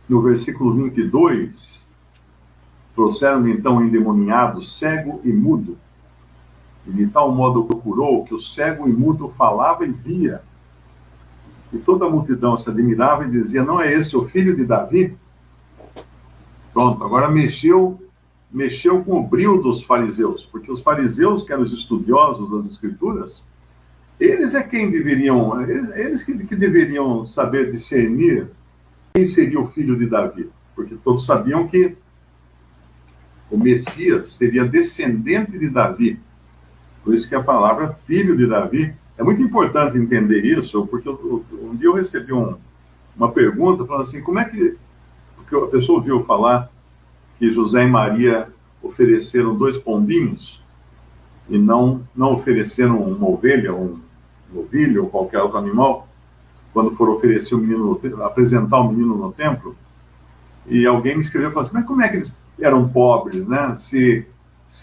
no versículo 22, trouxeram-lhe então um endemoniado, cego e mudo, e de tal modo procurou que o cego e mudo falava e via. E toda a multidão se admirava e dizia: não é este o filho de Davi? Pronto, agora mexeu com o brio dos fariseus, porque os fariseus, que eram os estudiosos das Escrituras, eles é quem deveriam, eles que deveriam saber discernir quem seria o filho de Davi, porque todos sabiam que o Messias seria descendente de Davi. Por isso que a palavra filho de Davi é muito importante entender isso, porque um dia eu recebi uma pergunta falando assim: como é que. Porque a pessoa ouviu falar que José e Maria ofereceram 2 pombinhos e não ofereceram uma ovelha, um novilho ou qualquer outro animal, quando foram oferecer o menino, apresentar o menino no templo. E alguém me escreveu e falou assim: mas como é que eles eram pobres, né? Se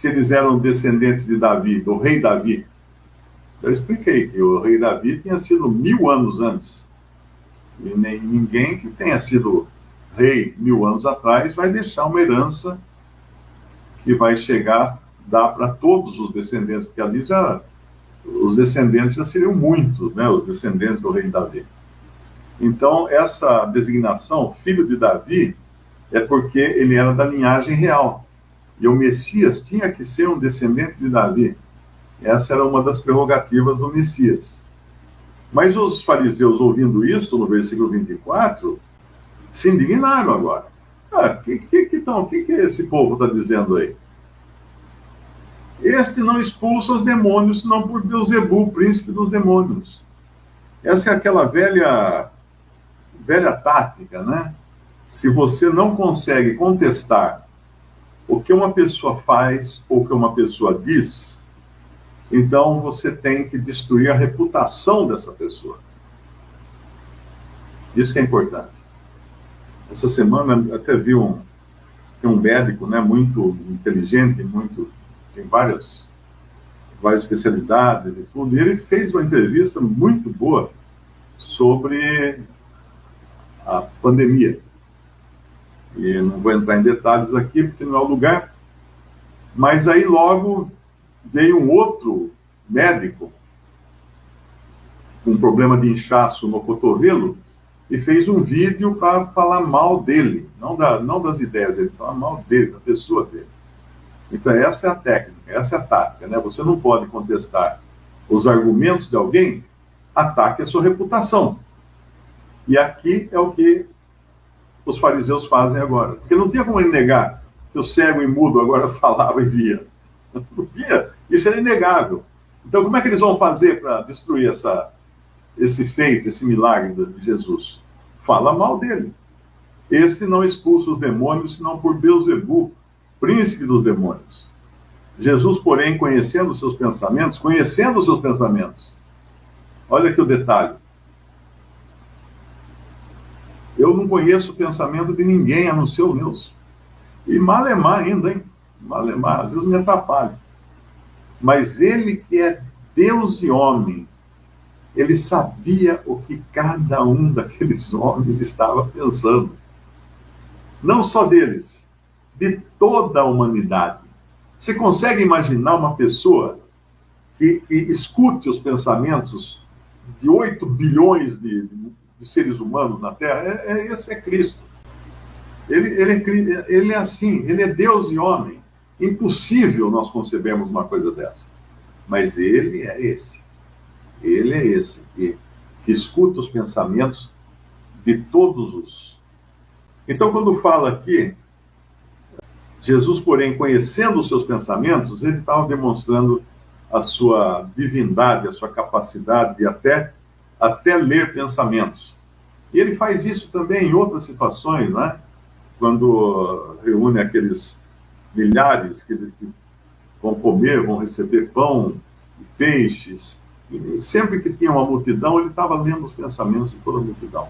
eles eram descendentes de Davi, do rei Davi. Eu expliquei que o rei Davi tinha sido 1000 anos antes. E ninguém que tenha sido rei 1000 anos atrás vai deixar uma herança que vai chegar, dar para todos os descendentes, porque ali já, os descendentes já seriam muitos, né? Os descendentes do rei Davi. Então, essa designação, filho de Davi, é porque ele era da linhagem real. E o Messias tinha que ser um descendente de Davi. Essa era uma das prerrogativas do Messias. Mas os fariseus, ouvindo isso, no versículo 24, se indignaram agora. O que esse povo está dizendo aí? Este não expulsa os demônios, senão por Beelzebul, príncipe dos demônios. Essa é aquela velha tática, né? Se você não consegue contestar o que uma pessoa faz ou o que uma pessoa diz, então você tem que destruir a reputação dessa pessoa. Isso que é importante. Essa semana até vi um médico, né, muito inteligente, tem várias especialidades e tudo, e ele fez uma entrevista muito boa sobre a pandemia. E não vou entrar em detalhes aqui, porque não é o lugar, mas aí logo veio um outro médico com um problema de inchaço no cotovelo e fez um vídeo para falar mal dele, não das ideias dele, falar mal dele, da pessoa dele. Então essa é a técnica, essa é a tática, né? Você não pode contestar os argumentos de alguém, ataque a sua reputação. E aqui é o que os fariseus fazem agora. Porque não tinha como ele negar que o cego e mudo agora falava e via. Não tinha. Isso era inegável. Então como é que eles vão fazer para destruir esse feito, esse milagre de Jesus? Fala mal dele. Este não expulsa os demônios, senão por Beelzebul, príncipe dos demônios. Jesus, porém, conhecendo os seus pensamentos, olha aqui o detalhe. Eu não conheço o pensamento de ninguém, a não ser os meus. E malemar ainda, hein? Malemar, às vezes me atrapalha. Mas ele que é Deus e homem, ele sabia o que cada um daqueles homens estava pensando. Não só deles, de toda a humanidade. Você consegue imaginar uma pessoa que escute os pensamentos de 8 bilhões de seres humanos na Terra? Esse é Cristo. Ele é assim, ele é Deus e homem. Impossível nós concebermos uma coisa dessa. Mas ele é esse. Ele é esse que escuta os pensamentos de todos os. Então, quando fala aqui, Jesus, porém, conhecendo os seus pensamentos, ele estava demonstrando a sua divindade, a sua capacidade de até ler pensamentos. E ele faz isso também em outras situações, né? Quando reúne aqueles milhares que vão comer, vão receber pão e peixes. E sempre que tinha uma multidão, ele estava lendo os pensamentos de toda a multidão.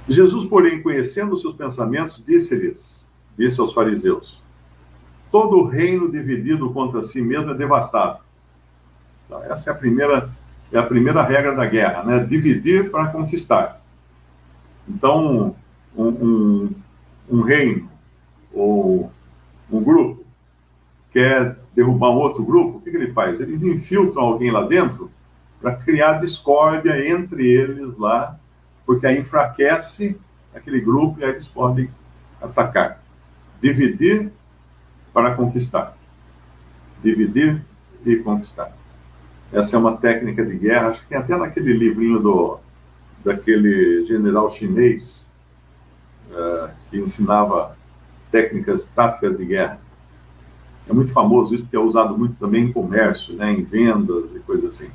Jesus, porém, conhecendo os seus pensamentos, disse aos fariseus: todo reino dividido contra si mesmo é devastado. Então, essa é a primeira regra da guerra, né? Dividir para conquistar. Então, um, um, um reino ou um grupo quer derrubar um outro grupo, o que ele faz? Eles infiltram alguém lá dentro para criar discórdia entre eles lá, porque aí enfraquece aquele grupo e aí eles podem atacar. Dividir para conquistar. Dividir e conquistar. Essa é uma técnica de guerra, acho que tem até naquele livrinho daquele general chinês que ensinava técnicas táticas de guerra. É muito famoso isso, porque é usado muito também em comércio, né, em vendas e coisas assim.